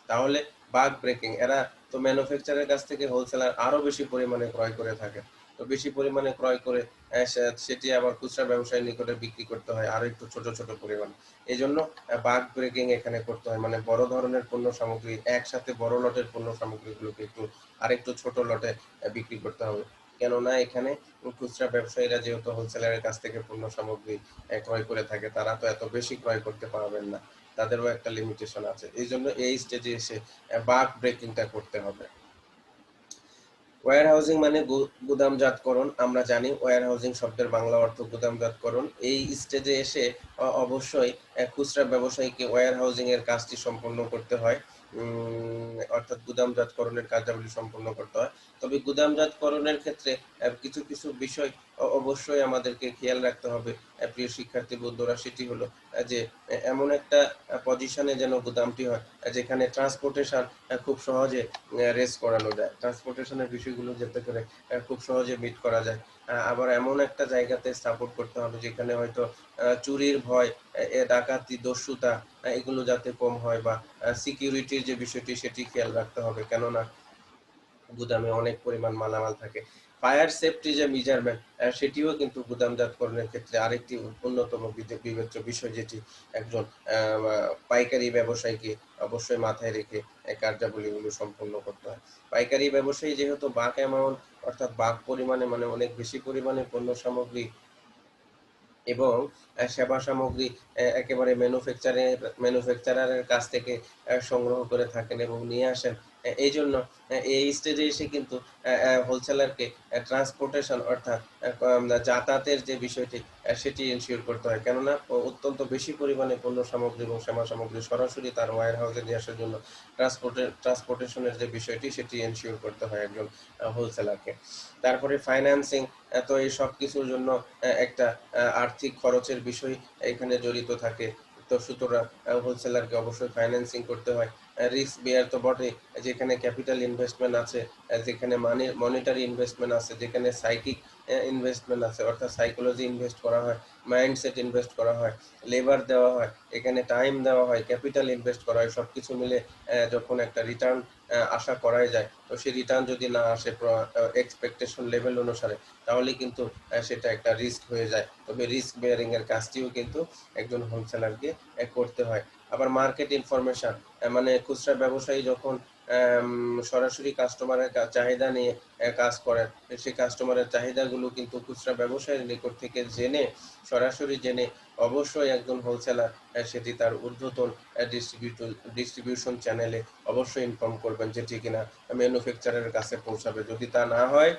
তাহলে বাগ ব্রেকিং, এরা তো ম্যানুফ্যাকচারের কাছ থেকে হোলসেলার আরো বেশি পরিমাণে ক্রয় করে থাকে। তো বেশি পরিমাণে ক্রয় করে সেটি আবার খুচরা ব্যবসায়ীর নিকটে বিক্রি করতে হয় আরো একটু ছোট ছোট পরিমাণ। এই জন্য বাগ ব্রেকিং এখানে করতে হয়, মানে বড় ধরনের পণ্য সামগ্রী একসাথে বড় লটের পণ্য সামগ্রীগুলোকে আরেকটু ছোট লটে বিক্রি করতে হবে। কেননা এখানে খুচরা ব্যবসায়ীরা যেহেতু হোলসেলারের কাছ থেকে পণ্য সামগ্রী ক্রয় করে থাকে, তারা তো এত বেশি ক্রয় করতে পারবেন না, তাদেরও একটা লিমিটেশন আছে। এই জন্য এই স্টেজে এসে বাল্ক ব্রেকিংটা করতে হবে। ওয়্যার হাউজিং মানে গুদামজাতকরণ। আমরা জানি ওয়্যার হাউজিং শব্দের বাংলা অর্থ গুদামজাতকরণ। এই স্টেজে এসে অবশ্যই খুচরা ব্যবসায়ীকে ওয়্যার হাউজিং এর কাজটি সম্পন্ন করতে হয়, অর্থাৎ গুদামজাতকরণের কার্যাবলী সম্পন্ন করতে হয়। তবে গুদামজাতকরণের ক্ষেত্রে কিছু কিছু বিষয় অবশ্যই আমাদেরকে খেয়াল রাখতে হবে, প্রিয় শিক্ষার্থী বন্ধুরা। সেটি হলো যে এমন একটা পজিশনে যেন গুদামটি হয় যেখানে ট্রান্সপোর্টেশন খুব সহজে রেস করানো যায়, ট্রান্সপোর্টেশনের বিষয়গুলো যাতে করে খুব সহজে মিট করা যায়। আবার এমন একটা জায়গাতে সাপোর্ট করতে হবে যেখানে হয়তো চুরির ভয়, ডাকাতি, দস্যুতা এগুলো যাতে কম হয়, বা সিকিউরিটির যে বিষয়টি সেটি খেয়াল রাখতে হবে, কেননা গুদামে অনেক পরিমাণ মালামাল থাকে। ফায়ার সেফটি যে মেজারমেন্ট, সেটিও কিন্তু গুদামজাতকরণের ক্ষেত্রে আরেকটি অন্যতম বিবেচ্য বিষয়, যেটি একজন পাইকারি ব্যবসায়ীকে অবশ্যই মাথায় রেখে কার্যাবলীগুলো সম্পন্ন করতে হয়। পাইকারি ব্যবসায়ী যেহেতু বাল্ক অ্যামাউন্ট, অর্থাৎ বাল্ক পরিমাণে মানে অনেক বেশি পরিমাণে পণ্য সামগ্রী এবং সেবা সামগ্রী একেবারে ম্যানুফ্যাকচারারের কাছ থেকে সংগ্রহ করে থাকেন এবং নিয়ে আসেন। এই জন্য এই স্টেজে এসে কিন্তু হোলসেলারকে ট্রান্সপোর্টেশন, অর্থাৎ যাতায়াতের যে বিষয়টি সেটি এনশিওর করতে হয়, কেননা অত্যন্ত বেশি পরিমাণে পণ্য সামগ্রী এবং সেবা সামগ্রী সরাসরি তার ওয়্যার হাউসে নিয়ে আসার জন্য ট্রান্সপোর্টেশনের যে বিষয়টি সেটি এনশিওর করতে হয় একজন হোলসেলারকে। তারপরে ফাইন্যান্সিং, তো এই সব কিছুর জন্য একটা আর্থিক খরচের বিষয় এখানে জড়িত থাকে। তো সুতরাং হোলসেলারকে অবশ্যই ফাইন্যান্সিং করতে হয়। রিস্ক বেয়ার তো বটে, যেখানে ক্যাপিটাল ইনভেস্টমেন্ট আছে, যেখানে মনিটারি ইনভেস্টমেন্ট আছে, যেখানে সাইকিক ইনভেস্টমেন্ট আছে, অর্থাৎ সাইকোলজি ইনভেস্ট করা হয়, মাইন্ডসেট ইনভেস্ট করা হয়, লেবার দেওয়া হয়, এখানে টাইম দেওয়া হয়, ক্যাপিটাল ইনভেস্ট করা হয়, সব কিছু মিলে যখন একটা রিটার্ন আশা করাই যায়, তো সেই রিটার্ন যদি না আসে এক্সপেকটেশন লেভেল অনুসারে, তাহলে কিন্তু সেটা একটা রিস্ক হয়ে যায়। তবে রিস্ক বেয়ারিং এর কাজটিও কিন্তু একজন হোলসেলারকে করতে হয়। আবার মার্কেট ইনফরমেশন, মানে খুচরা ব্যবসায়ী যখন সরাসরি কাস্টমারের চাহিদা নিয়ে কাজ করেন, সেই কাস্টমারের চাহিদাগুলো কিন্তু খুচরা ব্যবসায়ীর নিকট থেকে জেনে, সরাসরি জেনে অবশ্যই একজন হোলসেলার সেটি তার ঊর্ধ্বতন ডিস্ট্রিবিউশন চ্যানেলে অবশ্যই ইনফর্ম করবেন, যেটি কিনা ম্যানুফ্যাকচারের কাছে পৌঁছাবে। যদি তা না হয়,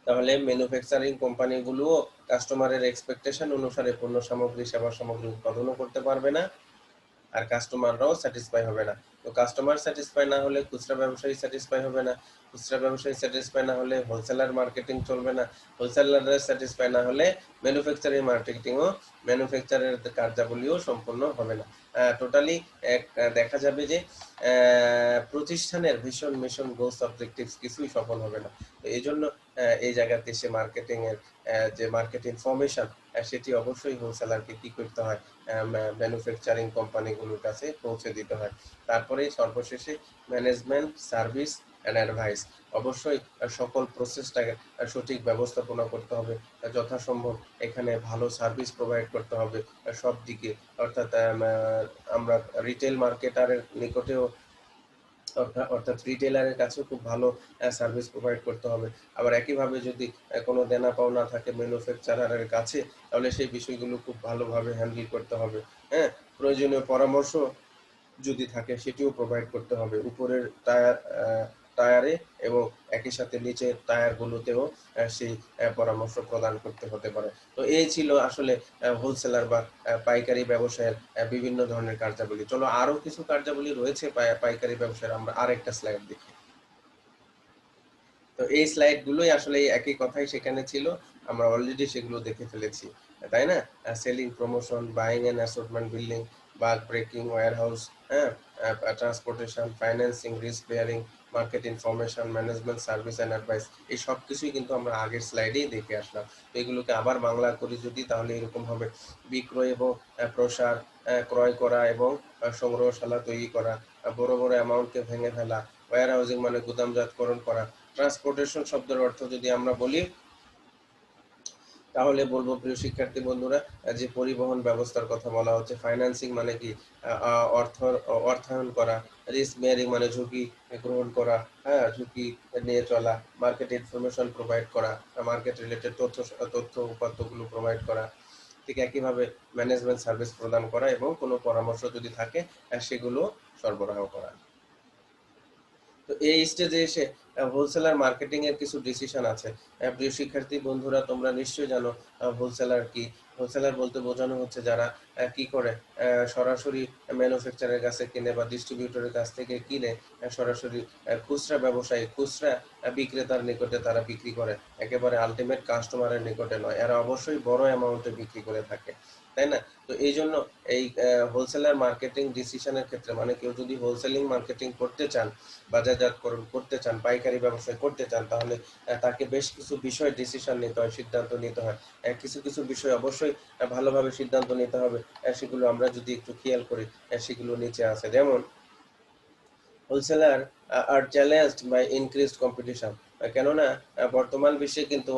তাহলে ম্যানুফ্যাকচারিং কোম্পানিগুলোও কাস্টমারের এক্সপেকটেশন অনুসারে পণ্য সামগ্রী, সেবা সামগ্রী উৎপাদনও করতে পারবে না, আর কাস্টমাররাও স্যাটিসফাই হবে না। তো কাস্টমার স্যাটিসফাই না হলে খুচরা ব্যবসায়ী স্যাটিসফাই হবে না, খুচরা ব্যবসায়ী স্যাটিসফাই না হলে হোলসেলার মার্কেটিং চলবে না, হোলসেলাররা স্যাটিসফাই না হলে ম্যানুফ্যাকচারিং মার্কেটিংও, ম্যানুফ্যাকচারের কার্যাবলীও সম্পন্ন হবে না। টোটালি দেখা যাবে যে প্রতিষ্ঠানের ভীষণ মিশন গোলস অবজেক্টিভস কিছুই সফল হবে না। তো এই জন্য এই জায়গাতে সে মার্কেটিং এর যে মার্কেট ইনফরমেশন, সেটি অবশ্যই হোলসেলারকে কি করতে হয়, ম্যানুফ্যাকচারিং কোম্পানিগুলোর কাছে পৌঁছে দিতে হয়। তারপরে সর্বশেষে ম্যানেজমেন্ট, সার্ভিস অ্যান্ড অ্যাডভাইস, অবশ্যই সকল প্রসেসটাকে সঠিক ব্যবস্থাপনা করতে হবে, যথাসম্ভব এখানে ভালো সার্ভিস প্রোভাইড করতে হবে সব দিকে, অর্থাৎ আমরা রিটেল মার্কেটারের নিকটেও, অর্থাৎ রিটেলারের কাছেও খুব ভালো সার্ভিস প্রোভাইড করতে হবে। আবার একইভাবে যদি কোনো দেনা পাওনা থাকে ম্যানুফ্যাকচারারের কাছে, তাহলে সেই বিষয়গুলো খুব ভালোভাবে হ্যান্ডেল করতে হবে। হ্যাঁ, প্রয়োজনীয় পরামর্শ যদি থাকে সেটিও প্রোভাইড করতে হবে উপরের টায়ারে, এবং একই সাথে নিচের টায়ারগুলোতেও সেই পরামর্শ প্রদান করতে হতে পারে। তো এই ছিল আসলে হোলসেলার বা পাইকারি ব্যবসায়ের বিভিন্ন ধরনের কার্যাবলী। চলো আরো কিছু কার্যাবলী রয়েছে পাইকারি ব্যবসায়ের, আমরা আরেকটা স্লাইড দেখি। তো এই স্লাইড গুলোই আসলে একই কথাই সেখানে ছিল, আমরা অলরেডি সেগুলো দেখে ফেলেছি, তাই না? Selling, promotion, buying and assortment, building, bulk breaking, warehouse, হ্যাঁ, transportation, financing, risk bearing, market information, management, service and advice, এই সব কিছুই কিন্তু আমরা আগের স্লাইডেই দেখে আসলাম। তো এগুলোকে আবার বাংলা করি যদি, তাহলে এরকম হবে: বিক্রয় এবং প্রসার, ক্রয় করা এবং সংগ্রহশালা তৈরি করা, বড় বড় অ্যামাউন্টকে ভেঙে ফেলা, ওয়্যার হাউজিং মানে গুদামজাতকরণ করা। ট্রান্সপোর্টেশন শব্দের অর্থ যদি আমরা বলি, তাহলে বলবো প্রিয় শিক্ষার্থী বন্ধুরা, যে পরিবহন ব্যবস্থার কথা বলা হচ্ছে, ফাইন্যান্সিং মানে কি, অর্থ অর্থায়ন করা, রিস্ক বেয়ারিং মানে ঝুঁকি গ্রহণ করা, হ্যাঁ, ঝুঁকি নিয়ে চলা, মার্কেট ইনফরমেশন প্রোভাইড করা, মার্কেট রিলেটেড তথ্য উপাত্তগুলো প্রোভাইড করা, ঠিক একইভাবে ম্যানেজমেন্ট সার্ভিস প্রদান করা এবং কোনো পরামর্শ যদি থাকে সেগুলো সরবরাহ করা। তো এই স্টেজে এসে হোলসেলার মার্কেটিং এর কিছু ডিসিশন আছে। প্রিয় শিক্ষার্থী বন্ধুরা, তোমরা নিশ্চয়ই জানো হোলসেলার কি। হোলসেলার বলতে বোঝানো হচ্ছে যারা কি করে, সরাসরি ম্যানুফ্যাকচারের কাছে কিনে বা ডিস্ট্রিবিউটরের কাছ থেকে কিনে সরাসরি খুচরা ব্যবসায়ী, খুচরা বিক্রেতার নিকটে তারা বিক্রি করে, একেবারে আলটিমেট কাস্টমারের নিকটে নয়। এরা অবশ্যই বড় অ্যামাউন্টে বিক্রি করে থাকে, তাই না? তো এই জন্য এই হোলসেলার মার্কেটিং ডিসিশনের ক্ষেত্রে, মানে কেউ যদি হোলসেলিং মার্কেটিং করতে চান, বাজারজাতকরণ করতে চান, পাইকারি ব্যবসায় করতে চান, তাহলে তাকে বেশ কিছু বিষয় ডিসিশন নিতে হয়, সিদ্ধান্ত নিতে হয়। কিছু কিছু বিষয় অবশ্যই ভালোভাবে সিদ্ধান্ত নিতে হবে। সেগুলো আমরা যদি একটু খেয়াল করি, সেগুলো নিচে আছে। যেমন wholesaler are challenged by increased competition. কেননা বর্তমান বিশ্বে কিন্তু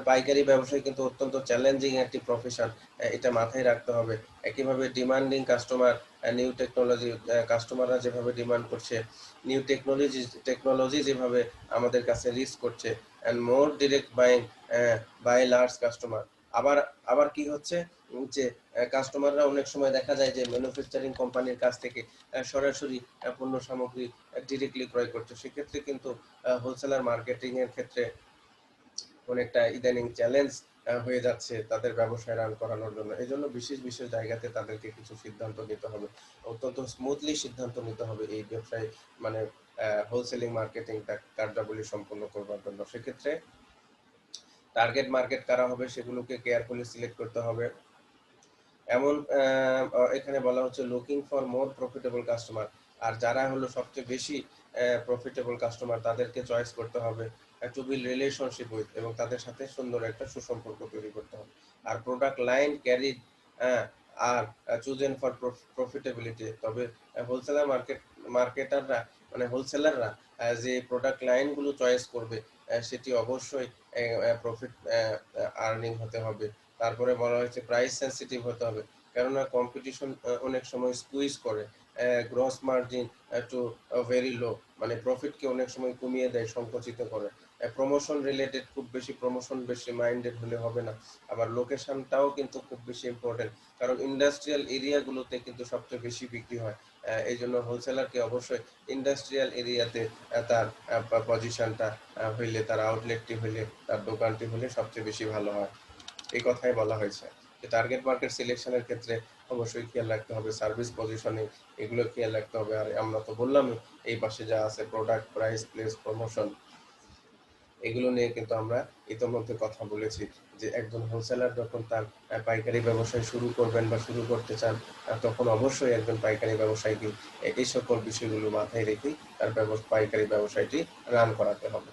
পাইকারি ব্যবসায় কিন্তু অত্যন্ত চ্যালেঞ্জিং একটি প্রফেশন, এটা মাথায় রাখতে হবে। একইভাবে ডিমান্ডিং কাস্টমার, নিউ টেকনোলজি, কাস্টমাররা যেভাবে ডিমান্ড করছে, নিউ টেকনোলজি যেভাবে আমাদের কাছে রিচ করছে, and more direct buying by large customer. আবার আবার কি হচ্ছে, যে কাস্টমাররা অনেক সময় দেখা যায় যে ম্যানুফ্যাকচারিং কোম্পানির কাছ থেকে সরাসরি পণ্য সামগ্রী ডিরেক্টলি ক্রয় করছে। সেক্ষেত্রে কিন্তু হোলসেলার মার্কেটিং এর ক্ষেত্রে অনেকটা ইদানিং চ্যালেঞ্জ হয়ে যাচ্ছে তাদের ব্যবসায় রান করানোর জন্য। এই জন্য বিশেষ বিশেষ জায়গাতে তাদেরকে কিছু সিদ্ধান্ত নিতে হবে, অত্যন্ত স্মুথলি সিদ্ধান্ত নিতে হবে এই ব্যবসায়, মানে হোলসেলিং মার্কেটিংটা কার্যাবলী সম্পন্ন করবার জন্য। সেক্ষেত্রে টার্গেট মার্কেট কারা হবে সেগুলোকে কেয়ারফুলি সিলেক্ট করতে হবে। এমন এখানে বলা হচ্ছে looking for more profitable customer. আর যারা হলো সবচেয়ে বেশি প্রফিটেবল কাস্টমার তাদেরকে চয়েস করতে হবে, টু বিল্ড রিলেশনশিপ উইথ, এবং তাদের সাথে সুন্দর একটা সুসম্পর্ক তৈরি করতে হবে। আর product line carry are chosen for profitability. তবে হোলসেলার মার্কেটাররা, মানে হোলসেলাররা যে প্রোডাক্ট লাইনগুলো চয়েস করবে সেটি অবশ্যই প্রফিট আর্নিং হতে হবে। তারপরে বলা হয়েছে প্রাইস সেন্সিটিভ হতে হবে, কেননা কম্পিটিশন অনেক সময় স্কুইজ করে gross margin to very low, মানে প্রফিটকে অনেক সময় কমিয়ে দেয়, সংকুচিত করে। প্রমোশন রিলেটেড, খুব বেশি প্রমোশন বেশি মাইন্ডেড হলে হবে না। আবার লোকেশনটাও কিন্তু খুব বেশি ইম্পর্টেন্ট, কারণ ইন্ডাস্ট্রিয়াল এরিয়াগুলোতে কিন্তু সবচেয়ে বেশি বিক্রি হয়। এই জন্য হোলসেলারকে অবশ্যই ইন্ডাস্ট্রিয়াল এরিয়াতে তার পজিশনটা হইলে, তার আউটলেটটি হইলে, তার দোকানটি হলে সবচেয়ে বেশি ভালো হয়, এই কথাই বলা হয়েছে। টার্গেট মার্কেট সিলেকশনের ক্ষেত্রে অবশ্যই খেয়াল রাখতে হবে সার্ভিস পজিশনিং, এগুলো খেয়াল রাখতে হবে। আর আমরা তো বললামই এই পাশে যা আছে প্রোডাক্ট, প্রাইস, প্লেস, প্রমোশন, এগুলো নিয়ে কিন্তু আমরা ইতোমধ্যে কথা বলেছি, যে একজন হোলসেলার যখন তার পাইকারি ব্যবসায় শুরু করবেন বা শুরু করতে চান, তখন অবশ্যই একজন পাইকারি ব্যবসায়ীকে এই সকল বিষয়গুলো মাথায় রেখেই তার পাইকারি ব্যবসায়টি রান করাতে হবে।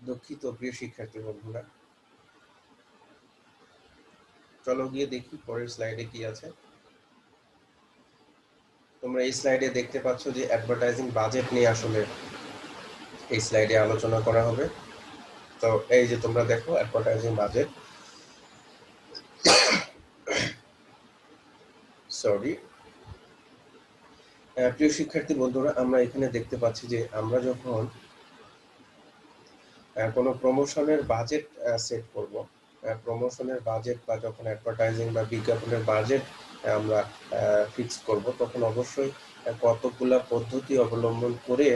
দুঃখিত প্রিয় শিক্ষার্থী বন্ধুরা, চলো গিয়ে দেখি পরের স্লাইডে কি আছে। তোমরা এই স্লাইডে দেখতে পাচ্ছ যে অ্যাডভার্টাইজিং বাজেট নিয়ে আসলে এই স্লাইডে আলোচনা করা হবে। তো এই যে তোমরা দেখো অ্যাডভার্টাইজিং বাজেট, সরি প্রিয় শিক্ষার্থী বন্ধুরা, আমরা এখানে দেখতে পাচ্ছি যে আমরা যখন কোনো প্রমোশনের বাজেট সেট করব, প্রমোশনের বাজেট বা যখন অ্যাডভার্টাইজিং বা বিজ্ঞাপনের বাজেট আমরা ফিক্স করব, তখন অবশ্যই কতগুলা পদ্ধতি অবলম্বন করে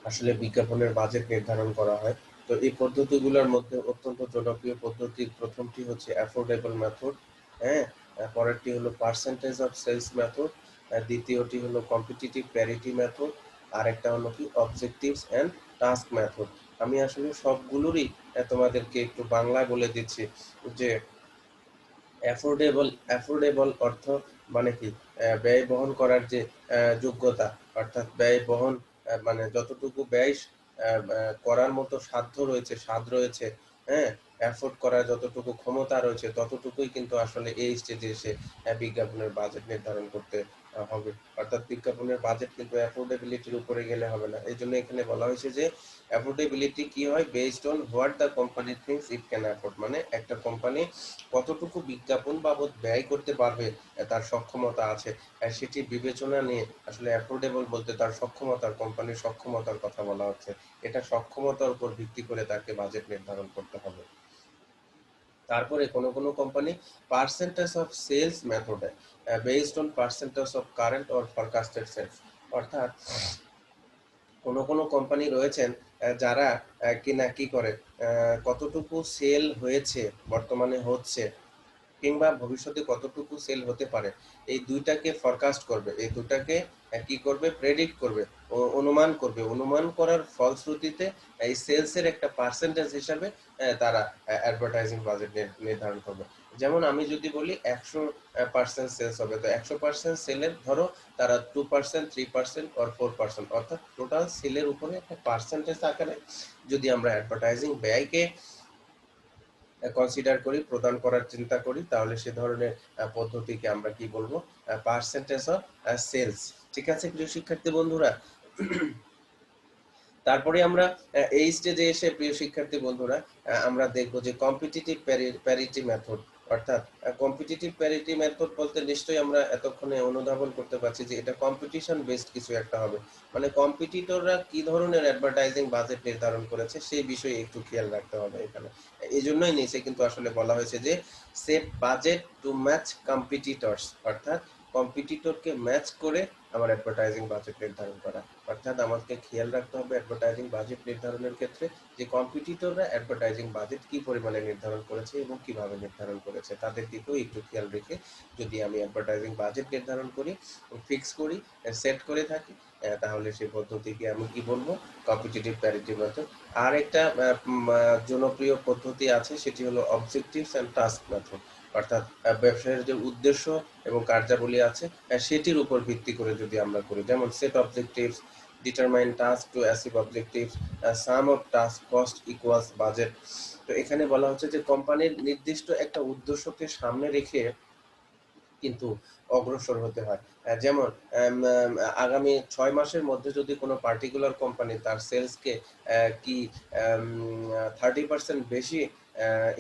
আসলে বিজ্ঞাপনের বাজেট নির্ধারণ করা হয়। তো এই পদ্ধতিগুলোর মধ্যে অত্যন্ত জনপ্রিয় পদ্ধতির প্রথমটি হচ্ছে অ্যাফোর্ডেবল মেথড, হ্যাঁ, পরেরটি হলো পার্সেন্টেজ অফ সেলস মেথড, দ্বিতীয়টি হলো কম্পিটিটিভ প্যারিটি মেথড, আর একটা হলো কি অবজেক্টিভস অ্যান্ড টাস্ক মেথড। আমি আসলে সবগুলোরই তোমাদেরকে একটু বাংলায় বলে দিচ্ছি। যে অ্যাফোর্ডেবল অর্থ মানে কি, ব্যয় বহন করার যে যোগ্যতা, অর্থাৎ ব্যয় বহন মানে যতটুকু ব্যয় করার মতো সাধ্য রয়েছে, স্বাদ রয়েছে, হ্যাঁ, অ্যাফোর্ড করার যতটুকু ক্ষমতা রয়েছে ততটুকুই কিন্তু আসলে এই স্টেজে এসে বিজ্ঞাপনের বাজেট নির্ধারণ করতে হবে, অর্থাৎ বিজ্ঞাপনের বাজেট কিন্তু অ্যাফোর্ডেবিলিটির উপরে গেলে হবে না। এই জন্য এখানে বলা হয়েছে যে অ্যাফোর্ডেবিলিটি কি হয়, based on what the company things it can afford, মানে একটা কোম্পানি কতটুকু বিজ্ঞাপন বাবদ ব্যয় করতে পারবে, তার সক্ষমতা আছে, সেটি বিবেচনা নিয়ে আসলে অ্যাফোর্ডেবল বলতে তার সক্ষমতার, কোম্পানির সক্ষমতার কথা বলা হচ্ছে। এটা সক্ষমতার উপর ভিত্তি করে তাকে বাজেট নির্ধারণ করতে হবে। তারপরে কোনো কোনো কোম্পানি পার্সেন্টেজ অফ সেলস মেথডে based on percentage of current or forecasted sales, অর্থাৎ কোনো কোনো কোম্পানি রয়েছেন যারা কিনা কি করে, কতটুকু সেল হয়েছে, বর্তমানে হচ্ছে, কিংবা ভবিষ্যতে কতটুকু সেল হতে পারে, এই দুইটাকে ফরকাস্ট করবে, এই দুটাকে কি করবে, প্রেডিক্ট করবে, অনুমান করবে। অনুমান করার ফলশ্রুতিতে এই সেলসের একটা পার্সেন্টেজ হিসাবে তারা অ্যাডভার্টাইজিং বাজেট নির্ধারণ করবে। যেমন আমি যদি বলি 100% সেলস হবে, তো 100% সেলের ধরো তারা 2%, 3% or 4%, অর্থাৎ টোটাল সেলের উপরে একটা পার্সেন্টেজ আকারে যদি আমরা অ্যাডভার্টাইজিং ব্যয়কে কনসিডার করি, প্রদান করার চিন্তা করি, তাহলে সে ধরনের পদ্ধতিকে আমরা কি বলবো, পার্সেন্টেজ অফ সেলস। ঠিক আছে প্রিয় শিক্ষার্থী বন্ধুরা। তারপরে আমরা এই স্টেজে এসে প্রিয় শিক্ষার্থী বন্ধুরা আমরা দেখব যে কম্পিটিটিভ প্যারিটি মেথড, অর্থাৎ কম্পিটিটিভ প্যারিটি মেথড বলতে নিশ্চয়ই আমরা এতক্ষণে অনুধাবন করতে পারছি যে এটা কম্পিটিশন বেসড কিছু একটা হবে, মানে কম্পিটিটররা কি ধরনের অ্যাডভার্টাইজিং বাজেট নির্ধারণ করেছে সেই বিষয়ে একটু খেয়াল রাখতে হবে এখানে। এই জন্যই নিচে কিন্তু আসলে বলা হয়েছে যে set budget to match competitors, অর্থাৎ কম্পিটিটরকে ম্যাচ করে আমার অ্যাডভার্টাইজিং বাজেট নির্ধারণ করা। অর্থাৎ আমাকে খেয়াল রাখতে হবে অ্যাডভার্টাইজিং বাজেট নির্ধারণের ক্ষেত্রে যে কম্পিটিটররা অ্যাডভার্টাইজিং বাজেট কি পরিমাণে নির্ধারণ করেছে এবং কিভাবে নির্ধারণ করেছে, তাদের দিকেও একটু খেয়াল রেখে যদি আমি অ্যাডভার্টাইজিং বাজেট নির্ধারণ করি, ফিক্স করি, সেট করে থাকি, তাহলে সেই পদ্ধতিকে আমি কি বলবো, কম্পিটিটিভ প্যারিটি মেথড। আর একটা জনপ্রিয় পদ্ধতি আছে, সেটি হলো অবজেক্টিভস অ্যান্ড টাস্ক মেথড, অর্থাৎ ব্যবসায়ের যে উদ্দেশ্য এবং কার্যাবলী আছে সেটির উপর ভিত্তি করে যদি আমরা করি, যেমন set objectives, determine task to achieve objectives, some of task cost equals budget. তো এখানে বলা হচ্ছে যে কোম্পানির নির্দিষ্ট একটা উদ্দেশ্যকে সামনে রেখে কিন্তু অগ্রসর হতে হয়। যেমন আগামী 6 মাসের মধ্যে যদি কোনো পার্টিকুলার কোম্পানি তার সেলসকে কি 30% বেশি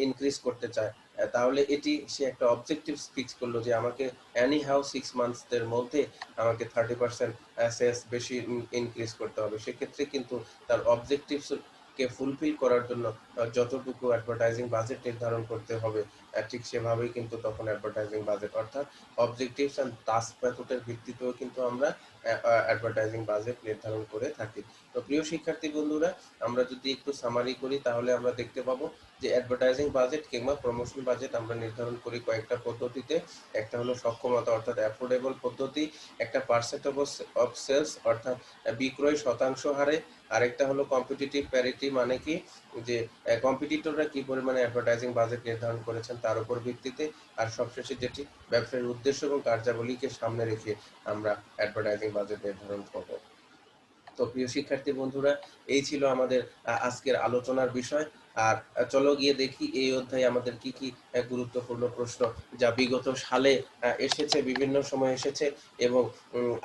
ইনক্রিজ করতে চায়, তাহলে এটি সে একটা অবজেক্টিভস ফিক্স করলো যে আমাকে এনি হাউ 6 মান্থসের মধ্যে আমাকে 30% সেলস বেশি ইনক্রিজ করতে হবে। সেক্ষেত্রে কিন্তু তার অবজেক্টিভস কে ফুলফিল করার জন্য যতটুকু অ্যাডভার্টাইজিং বাজেট নির্ধারণ করতে হবে, ঠিক সেভাবেই কিন্তু তখন অ্যাডভার্টাইজিং বাজেট, অর্থাৎ অবজেক্টিভস অ্যান্ড টাস্ক মেথডের ভিত্তিতেও কিন্তু আমরা অ্যাডভার্টাইজিং বাজেট নির্ধারণ করে থাকি। তো প্রিয় শিক্ষার্থী বন্ধুরা, আমরা যদি একটু সামারি করি তাহলে আমরা দেখতে পাবো যে অ্যাডভার্টাইজিং বাজেট কিংবা প্রমোশন বাজেট আমরা নির্ধারণ করি কয়েকটা পদ্ধতিতে। একটা হলো সক্ষমতা অর্থাৎ অ্যাফোর্ডেবল পদ্ধতি, একটা পার্সেন্ট অফ সেলস অর্থাৎ বিক্রয় শতাংশ হারে, আরেকটা হলো কম্পিটিটিভ প্যারিটি, মানে কি যে কম্পিটিটররা কি পরিমাণে অ্যাডভার্টাইজিং বাজেট নির্ধারণ করেছেন তার উপর ভিত্তিতে, আর সবশেষে যেটি ব্যবসায়ের উদ্দেশ্য এবং কার্যাবলীকে সামনে রেখে আমরা অ্যাডভার্টাইজিং বাজেট নির্ধারণ করব। তো প্রিয় শিক্ষার্থী বন্ধুরা, এই ছিল আমাদের আজকের আলোচনার বিষয়। আর চলো গিয়ে দেখি এই অধ্যায়ে আমাদের কি কি গুরুত্বপূর্ণ প্রশ্ন যা বিগত সালে এসেছে, বিভিন্ন সময় এসেছে এবং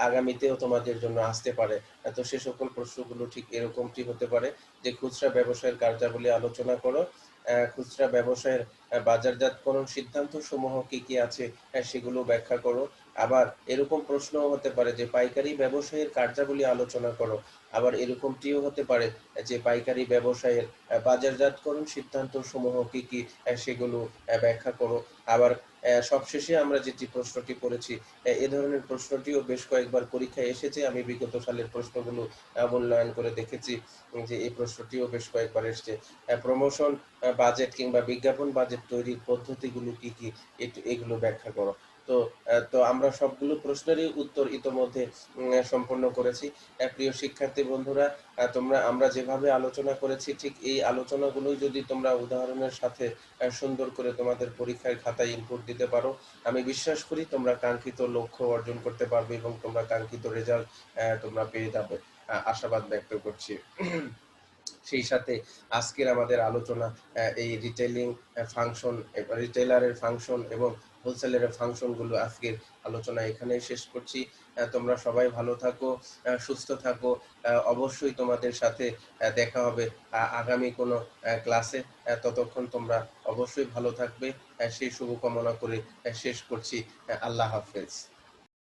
আগামীতেও তোমাদের জন্য আসতে পারে। তো সে সকল প্রশ্নগুলো ঠিক এরকমটি হতে পারে যে খুচরা ব্যবসায়ের কার্যাবলী আলোচনা করো, খুচরা ব্যবসায়ের বাজারজাতকরণ সিদ্ধান্ত সমূহ কি কি আছে সেগুলো ব্যাখ্যা করো। আবার এরকম প্রশ্নও হতে পারে যে পাইকারি ব্যবসায়ের কার্যাবলী আলোচনা করো। আবার এরকমটিও হতে পারে যে পাইকারি ব্যবসায়ের বাজারজাতকরণ সিদ্ধান্ত সমূহ কি কি সেগুলো ব্যাখ্যা করো। আবার সবশেষে আমরা যেটি প্রশ্নটি পড়েছি, এ ধরনের প্রশ্নটিও বেশ কয়েকবার পরীক্ষায় এসেছে, আমি বিগত সালের প্রশ্নগুলো মূল্যায়ন করে দেখেছি যে এই প্রশ্নটিও বেশ কয়েকবার এসেছে। প্রমোশন বাজেট কিংবা বিজ্ঞাপন বাজেট তৈরির পদ্ধতিগুলো কি কি এগুলো ব্যাখ্যা করো। তো তো আমরা সবগুলো প্রশ্নেরই উত্তর ইতোমধ্যে সম্পন্ন করেছি। প্রিয় শিক্ষার্থী বন্ধুরা, আমরা যেভাবে আলোচনা করেছি ঠিক এই আলোচনাগুলোই যদি তোমরা উদাহরণের সাথে সুন্দর করে তোমাদের পরীক্ষার খাতায় ইনপুট দিতে পারো, আমি বিশ্বাস করি তোমরা কাঙ্ক্ষিত লক্ষ্য অর্জন করতে পারবে এবং তোমরা কাঙ্ক্ষিত রেজাল্ট তোমরা পেয়ে যাবে, আশাবাদ ব্যক্ত করছি। সেই সাথে আজকের আমাদের আলোচনা এই রিটেইলিং ফাংশন, রিটেইলারের ফাংশন এবং হোলসেলারের ফাংশনগুলো আজকের আলোচনা এখানেই শেষ করছি। তোমরা সবাই ভালো থাকো, সুস্থ থাকো। অবশ্যই তোমাদের সাথে দেখা হবে আগামী কোনো ক্লাসে। ততক্ষণ তোমরা অবশ্যই ভালো থাকবে, সেই শুভকামনা করে শেষ করছি। আল্লাহ হাফেজ।